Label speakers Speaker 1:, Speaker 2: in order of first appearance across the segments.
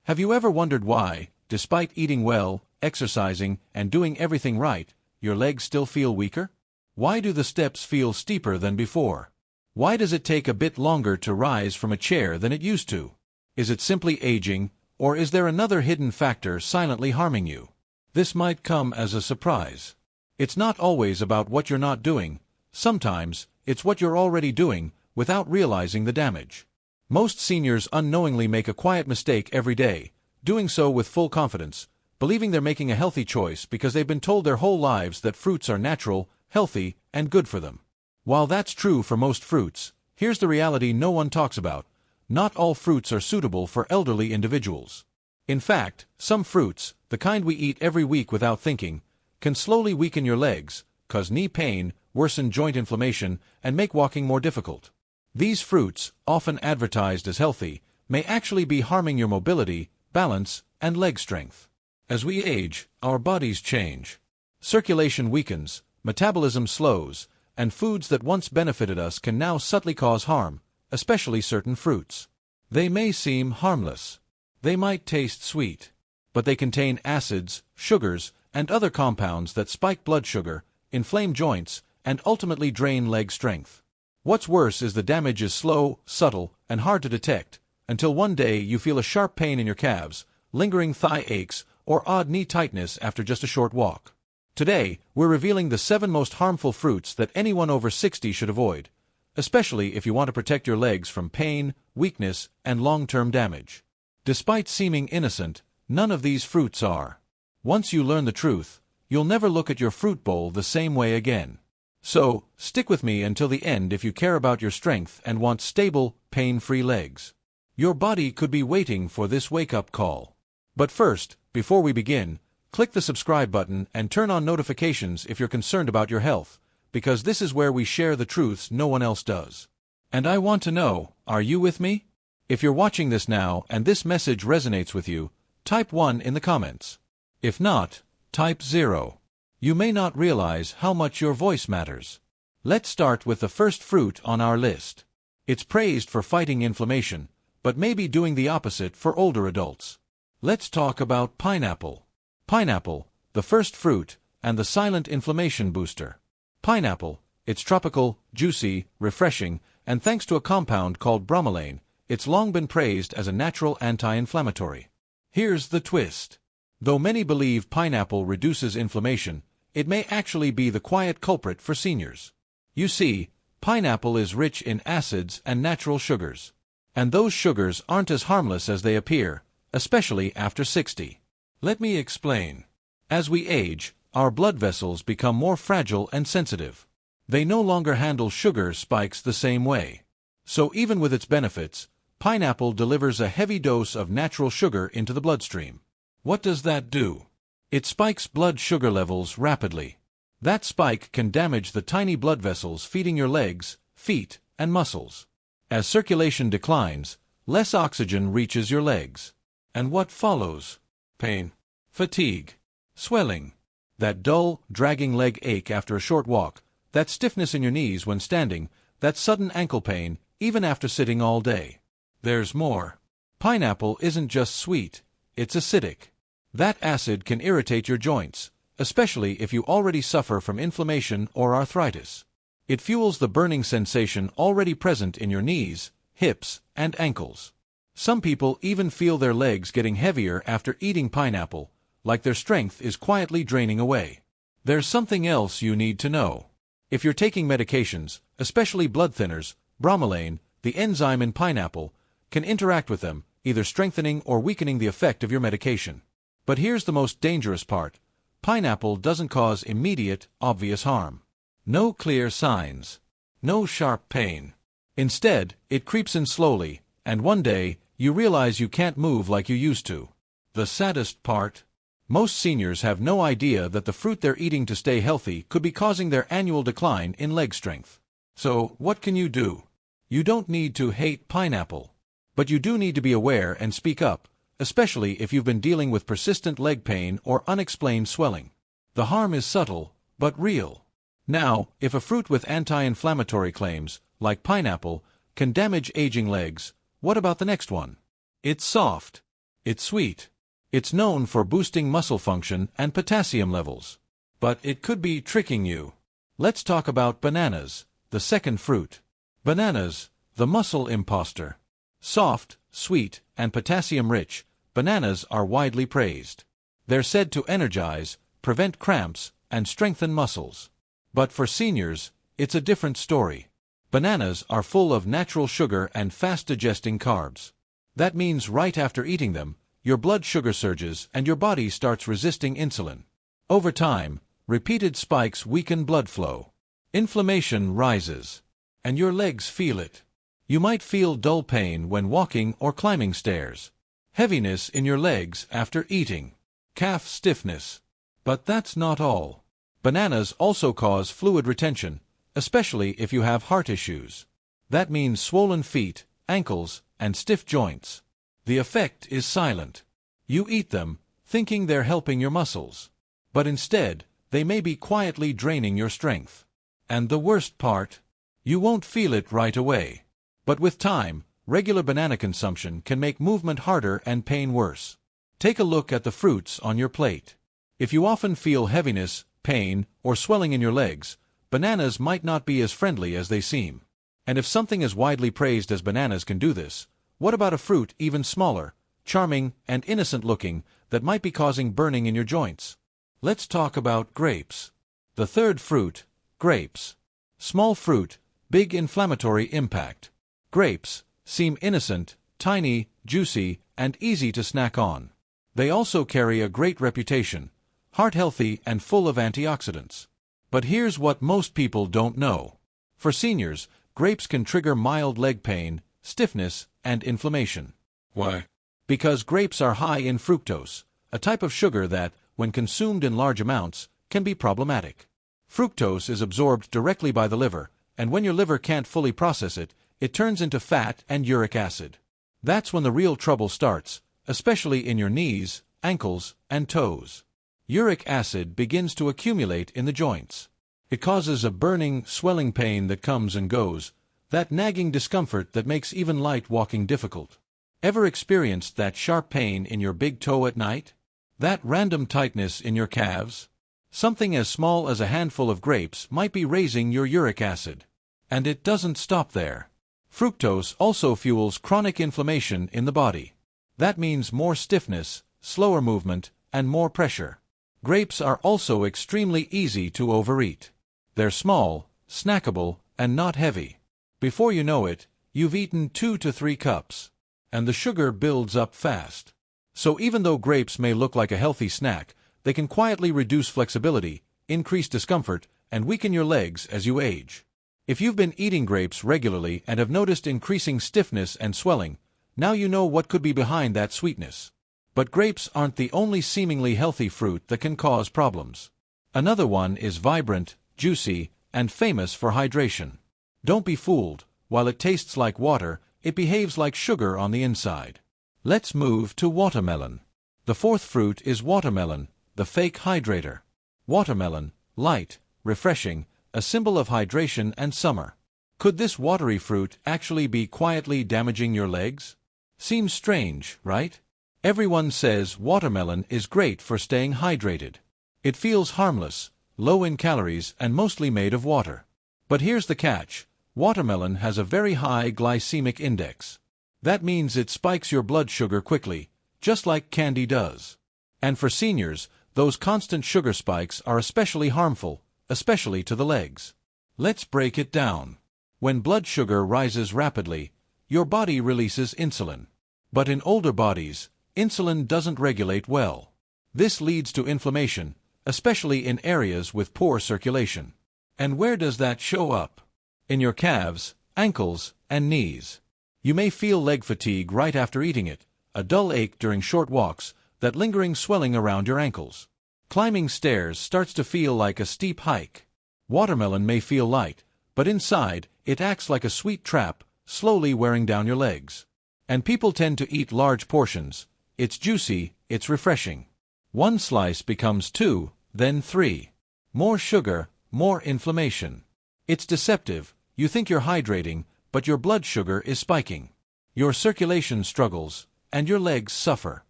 Speaker 1: Have you ever wondered why, despite eating well, exercising, and doing everything right, your legs still feel weaker? Why do the steps feel steeper than before? Why does it take a bit longer to rise from a chair than it used to? Is it simply aging, or is there another hidden factor silently harming you? This might come as a surprise. It's not always about what you're not doing. Sometimes, it's what you're already doing, without realizing the damage. Most seniors unknowingly make a quiet mistake every day, doing so with full confidence, believing they're making a healthy choice because they've been told their whole lives that fruits are natural, healthy, and good for them. While that's true for most fruits, here's the reality no one talks about. Not all fruits are suitable for elderly individuals. In fact, some fruits, the kind we eat every week without thinking, can slowly weaken your legs, cause knee pain, worsen joint inflammation, and make walking more difficult. These fruits, often advertised as healthy, may actually be harming your mobility, balance, and leg strength. As we age, our bodies change. Circulation weakens, metabolism slows, and foods that once benefited us can now subtly cause harm, especially certain fruits. They may seem harmless. They might taste sweet, but they contain acids, sugars, and other compounds that spike blood sugar, inflame joints, and ultimately drain leg strength. What's worse is the damage is slow, subtle, and hard to detect, until one day you feel a sharp pain in your calves, lingering thigh aches, or odd knee tightness after just a short walk. Today, we're revealing the 7 most harmful fruits that anyone over 60 should avoid, especially if you want to protect your legs from pain, weakness, and long-term damage. Despite seeming innocent, none of these fruits are. Once you learn the truth, you'll never look at your fruit bowl the same way again. So, stick with me until the end if you care about your strength and want stable, pain-free legs. Your body could be waiting for this wake-up call. But first, before we begin, click the subscribe button and turn on notifications if you're concerned about your health, because this is where we share the truths no one else does. And I want to know, are you with me? If you're watching this now and this message resonates with you, type 1 in the comments. If not, type 0. You may not realize how much your voice matters. Let's start with the first fruit on our list. It's praised for fighting inflammation, but may be doing the opposite for older adults. Let's talk about pineapple. Pineapple, the first fruit, and the silent inflammation booster. Pineapple, it's tropical, juicy, refreshing, and thanks to a compound called bromelain, it's long been praised as a natural anti-inflammatory. Here's the twist. Though many believe pineapple reduces inflammation, it may actually be the quiet culprit for seniors. You see, pineapple is rich in acids and natural sugars. And those sugars aren't as harmless as they appear, especially after 60. Let me explain. As we age, our blood vessels become more fragile and sensitive. They no longer handle sugar spikes the same way. So even with its benefits, pineapple delivers a heavy dose of natural sugar into the bloodstream. What does that do? It spikes blood sugar levels rapidly. That spike can damage the tiny blood vessels feeding your legs, feet, and muscles. As circulation declines, less oxygen reaches your legs. And what follows? Pain, fatigue, swelling, that dull, dragging leg ache after a short walk, that stiffness in your knees when standing, that sudden ankle pain, even after sitting all day. There's more. Pineapple isn't just sweet, it's acidic. That acid can irritate your joints, especially if you already suffer from inflammation or arthritis. It fuels the burning sensation already present in your knees, hips, and ankles. Some people even feel their legs getting heavier after eating pineapple, like their strength is quietly draining away. There's something else you need to know. If you're taking medications, especially blood thinners, bromelain, the enzyme in pineapple, can interact with them, either strengthening or weakening the effect of your medication. But here's the most dangerous part. Pineapple doesn't cause immediate, obvious harm. No clear signs. No sharp pain. Instead, it creeps in slowly, and one day, you realize you can't move like you used to. The saddest part? Most seniors have no idea that the fruit they're eating to stay healthy could be causing their annual decline in leg strength. So, what can you do? You don't need to hate pineapple. But you do need to be aware and speak up, especially if you've been dealing with persistent leg pain or unexplained swelling. The harm is subtle, but real. Now, if a fruit with anti-inflammatory claims, like pineapple, can damage aging legs, what about the next one? It's soft. It's sweet. It's known for boosting muscle function and potassium levels. But it could be tricking you. Let's talk about bananas, the second fruit. Bananas, the muscle imposter. Soft, sweet, and potassium-rich, bananas are widely praised. They're said to energize, prevent cramps, and strengthen muscles. But for seniors, it's a different story. Bananas are full of natural sugar and fast-digesting carbs. That means right after eating them, your blood sugar surges and your body starts resisting insulin. Over time, repeated spikes weaken blood flow. Inflammation rises. And your legs feel it. You might feel dull pain when walking or climbing stairs. Heaviness in your legs after eating. Calf stiffness. But that's not all. Bananas also cause fluid retention, especially if you have heart issues. That means swollen feet, ankles, and stiff joints. The effect is silent. You eat them, thinking they're helping your muscles. But instead, they may be quietly draining your strength. And the worst part? You won't feel it right away. But with time, regular banana consumption can make movement harder and pain worse. Take a look at the fruits on your plate. If you often feel heaviness, pain, or swelling in your legs, bananas might not be as friendly as they seem. And if something as widely praised as bananas can do this, what about a fruit even smaller, charming, and innocent-looking that might be causing burning in your joints? Let's talk about grapes. The third fruit, grapes. Small fruit, big inflammatory impact. Grapes seem innocent, tiny, juicy, and easy to snack on. They also carry a great reputation, heart-healthy and full of antioxidants. But here's what most people don't know. For seniors, grapes can trigger mild leg pain, stiffness, and inflammation.
Speaker 2: Why?
Speaker 1: Because grapes are high in fructose, a type of sugar that, when consumed in large amounts, can be problematic. Fructose is absorbed directly by the liver, and when your liver can't fully process it, it turns into fat and uric acid. That's when the real trouble starts, especially in your knees, ankles, and toes. Uric acid begins to accumulate in the joints. It causes a burning, swelling pain that comes and goes, that nagging discomfort that makes even light walking difficult. Ever experienced that sharp pain in your big toe at night? That random tightness in your calves? Something as small as a handful of grapes might be raising your uric acid. And it doesn't stop there. Fructose also fuels chronic inflammation in the body. That means more stiffness, slower movement, and more pressure. Grapes are also extremely easy to overeat. They're small, snackable, and not heavy. Before you know it, you've eaten 2 to 3 cups. And the sugar builds up fast. So even though grapes may look like a healthy snack, they can quietly reduce flexibility, increase discomfort, and weaken your legs as you age. If you've been eating grapes regularly and have noticed increasing stiffness and swelling, now you know what could be behind that sweetness. But grapes aren't the only seemingly healthy fruit that can cause problems. Another one is vibrant, juicy, and famous for hydration. Don't be fooled. While it tastes like water, it behaves like sugar on the inside. Let's move to watermelon. The fourth fruit is watermelon, the fake hydrator. Watermelon, light, refreshing, a symbol of hydration and summer. Could this watery fruit actually be quietly damaging your legs? Seems strange, right? Everyone says watermelon is great for staying hydrated. It feels harmless, low in calories, and mostly made of water. But here's the catch. Watermelon has a very high glycemic index. That means it spikes your blood sugar quickly, just like candy does. And for seniors, those constant sugar spikes are especially harmful, especially to the legs. Let's break it down. When blood sugar rises rapidly, your body releases insulin. But in older bodies, insulin doesn't regulate well. This leads to inflammation, especially in areas with poor circulation. And where does that show up? In your calves, ankles, and knees. You may feel leg fatigue right after eating it, a dull ache during short walks, that lingering swelling around your ankles. Climbing stairs starts to feel like a steep hike. Watermelon may feel light, but inside, it acts like a sweet trap, slowly wearing down your legs. And people tend to eat large portions. It's juicy, it's refreshing. One slice becomes 2, then 3. More sugar, more inflammation. It's deceptive. You think you're hydrating, but your blood sugar is spiking. Your circulation struggles, and your legs suffer.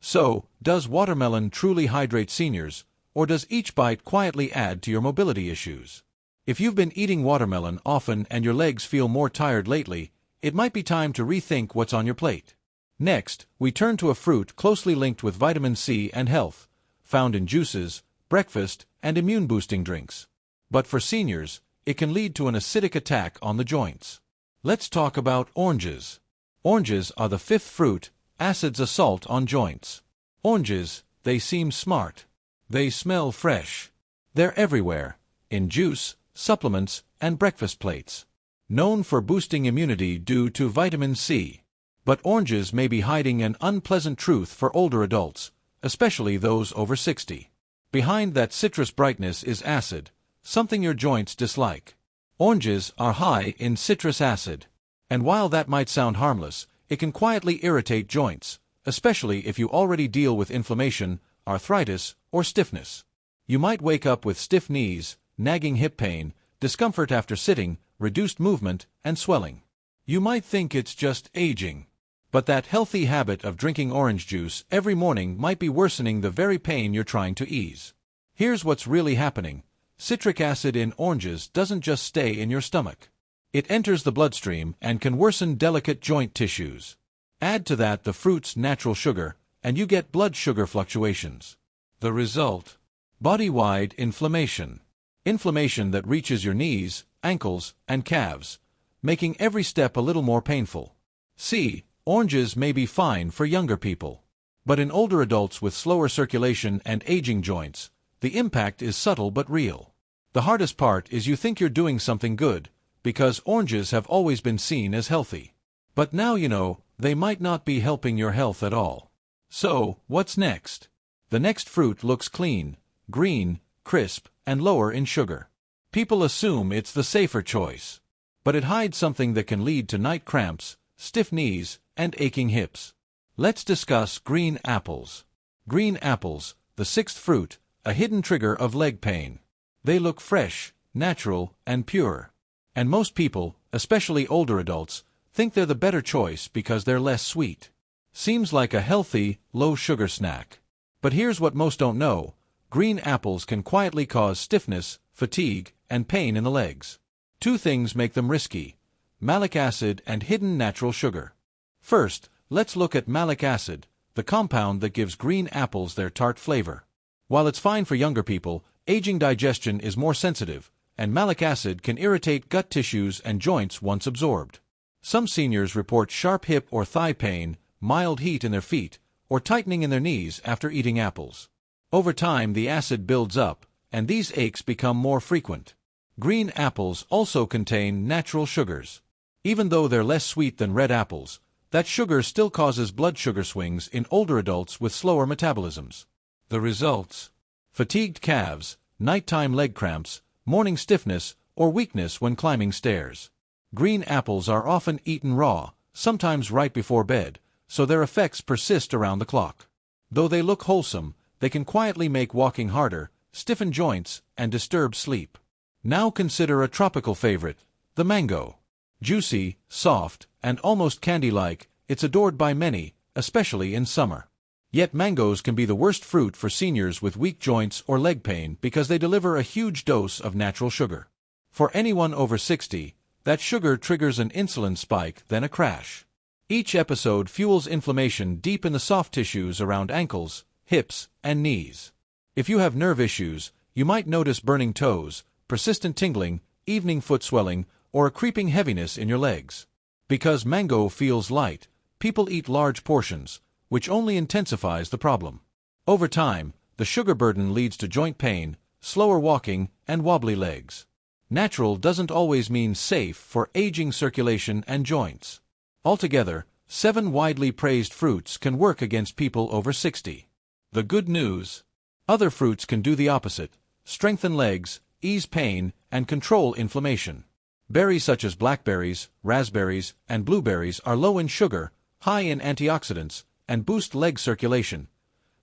Speaker 1: So, does watermelon truly hydrate seniors, or does each bite quietly add to your mobility issues? If you've been eating watermelon often and your legs feel more tired lately, it might be time to rethink what's on your plate. Next, we turn to a fruit closely linked with vitamin C and health, found in juices, breakfast, and immune-boosting drinks. But for seniors, it can lead to an acidic attack on the joints. Let's talk about oranges. Oranges are the fifth fruit, acid's assault on joints. Oranges, they seem smart. They smell fresh. They're everywhere, in juice, supplements, and breakfast plates. Known for boosting immunity due to vitamin C. But oranges may be hiding an unpleasant truth for older adults, especially those over 60. Behind that citrus brightness is acid, something your joints dislike. Oranges are high in citrus acid. And while that might sound harmless, it can quietly irritate joints, especially if you already deal with inflammation, arthritis, or stiffness. You might wake up with stiff knees, nagging hip pain, discomfort after sitting, reduced movement, and swelling. You might think it's just aging. But that healthy habit of drinking orange juice every morning might be worsening the very pain you're trying to ease. Here's what's really happening. Citric acid in oranges doesn't just stay in your stomach. It enters the bloodstream and can worsen delicate joint tissues. Add to that the fruit's natural sugar, and you get blood sugar fluctuations. The result? Body-wide inflammation. Inflammation that reaches your knees, ankles, and calves, making every step a little more painful. See, oranges may be fine for younger people. But in older adults with slower circulation and aging joints, the impact is subtle but real. The hardest part is you think you're doing something good, because oranges have always been seen as healthy. But now you know, they might not be helping your health at all. So, what's next? The next fruit looks clean, green, crisp, and lower in sugar. People assume it's the safer choice. But it hides something that can lead to night cramps, stiff knees, and aching hips. Let's discuss green apples. Green apples, the sixth fruit, a hidden trigger of leg pain. They look fresh, natural, and pure. And most people, especially older adults, think they're the better choice because they're less sweet. Seems like a healthy, low-sugar snack. But here's what most don't know. Green apples can quietly cause stiffness, fatigue, and pain in the legs. Two things make them risky: malic acid and hidden natural sugar. First, let's look at malic acid, the compound that gives green apples their tart flavor. While it's fine for younger people, aging digestion is more sensitive, and malic acid can irritate gut tissues and joints once absorbed. Some seniors report sharp hip or thigh pain, mild heat in their feet, or tightening in their knees after eating apples. Over time, the acid builds up, and these aches become more frequent. Green apples also contain natural sugars. Even though they're less sweet than red apples, that sugar still causes blood sugar swings in older adults with slower metabolisms. The results? Fatigued calves, nighttime leg cramps, morning stiffness, or weakness when climbing stairs. Green apples are often eaten raw, sometimes right before bed, so their effects persist around the clock. Though they look wholesome, they can quietly make walking harder, stiffen joints, and disturb sleep. Now consider a tropical favorite, the mango. Juicy, soft, and almost candy-like, it's adored by many, especially in summer. Yet mangoes can be the worst fruit for seniors with weak joints or leg pain because they deliver a huge dose of natural sugar. For anyone over 60, that sugar triggers an insulin spike, then a crash. Each episode fuels inflammation deep in the soft tissues around ankles, hips, and knees. If you have nerve issues, you might notice burning toes, persistent tingling, evening foot swelling, or a creeping heaviness in your legs. Because mango feels light, people eat large portions, which only intensifies the problem. Over time, the sugar burden leads to joint pain, slower walking, and wobbly legs. Natural doesn't always mean safe for aging circulation and joints. Altogether, 7 widely praised fruits can work against people over 60. The good news? Other fruits can do the opposite: strengthen legs, ease pain, and control inflammation. Berries such as blackberries, raspberries, and blueberries are low in sugar, high in antioxidants, and boost leg circulation,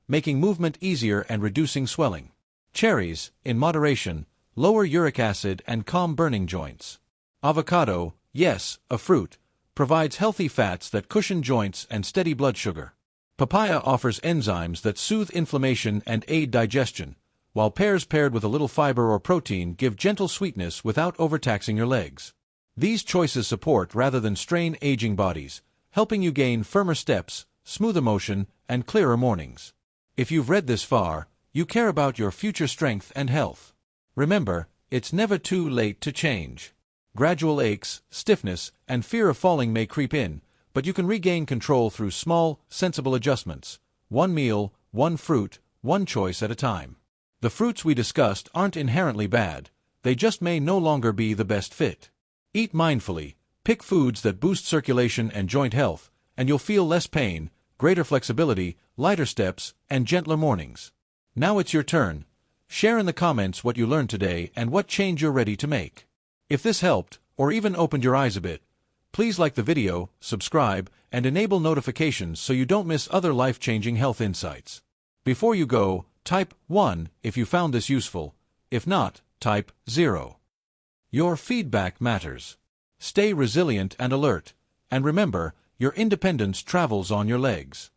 Speaker 1: making movement easier and reducing swelling. Cherries, in moderation, lower uric acid and calm burning joints. Avocado, yes, a fruit, provides healthy fats that cushion joints and steady blood sugar. Papaya offers enzymes that soothe inflammation and aid digestion, while pears paired with a little fiber or protein give gentle sweetness without overtaxing your legs. These choices support rather than strain aging bodies, helping you gain firmer steps, smoother motion, and clearer mornings. If you've read this far, you care about your future strength and health. Remember, it's never too late to change. Gradual aches, stiffness, and fear of falling may creep in, but you can regain control through small, sensible adjustments. One meal, one fruit, one choice at a time. The fruits we discussed aren't inherently bad, they just may no longer be the best fit. Eat mindfully, pick foods that boost circulation and joint health, and you'll feel less pain, greater flexibility, lighter steps, and gentler mornings. Now it's your turn. Share in the comments what you learned today and what change you're ready to make. If this helped, or even opened your eyes a bit, please like the video, subscribe, and enable notifications so you don't miss other life-changing health insights. Before you go, type 1 if you found this useful. If not, type 0. Your feedback matters. Stay resilient and alert, and remember, your independence travels on your legs.